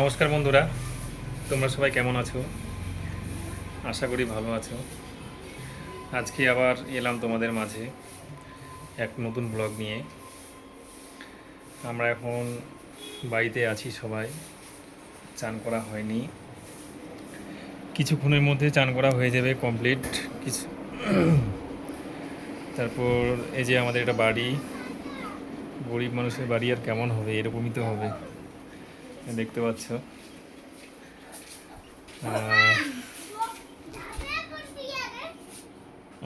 নমস্কার বন্ধুরা, তোমরা সবাই কেমন আছো? আশা করি ভালো আছো। আজকে আবার এলাম তোমাদের মাঝে এক নতুন ব্লগ নিয়ে। আমরা এখন বাড়িতে আছি সবাই, চান করা হয়নি, কিছুক্ষণের মধ্যে চান করা হয়ে যাবে কমপ্লিট কিছু। তারপর এই যে আমাদের একটা বাড়ি, গরিব মানুষের বাড়ি আর কেমন হবে, এরকমই তো হবে, দেখতে পাচ্ছ।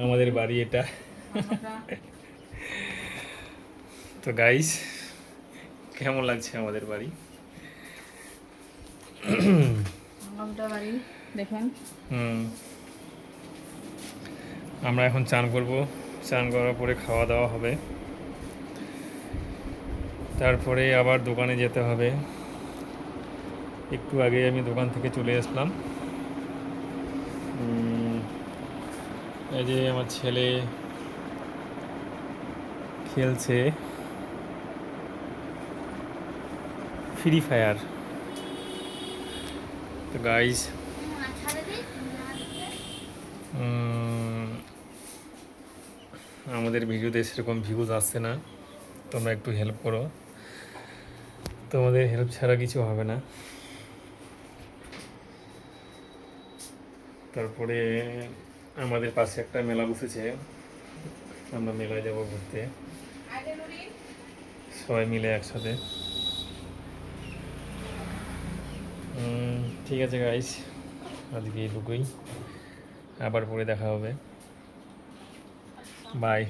আমাদের বাড়ি এটা। তো গাইস, কেমন লাগছে আমাদের বাড়ি? দেখেন, আমরা এখন চান করব, চান করার পরে খাওয়া দাওয়া হবে, তারপরে আবার দোকানে যেতে হবে। একটু আগে আমি দোকান থেকে চলে আসলাম। এই যে আমার ছেলে খেলছে ফ্রি ফায়ার। তো গাইস, আমাদের ভিডিওতে সেরকম ভিউজ আসছে না, তোমরা একটু হেল্প করো, তোমাদের হেল্প ছাড়া কিছু হবে না। তারপরে আমাদের পাশে একটা মেলা বসেছে, আমরা মেলায় যাব ঘুরতে সবাই মিলে একসাথে। ঠিক আছে গাইস, আজকে এইটুকুই, আবার পরে দেখা হবে, বাই।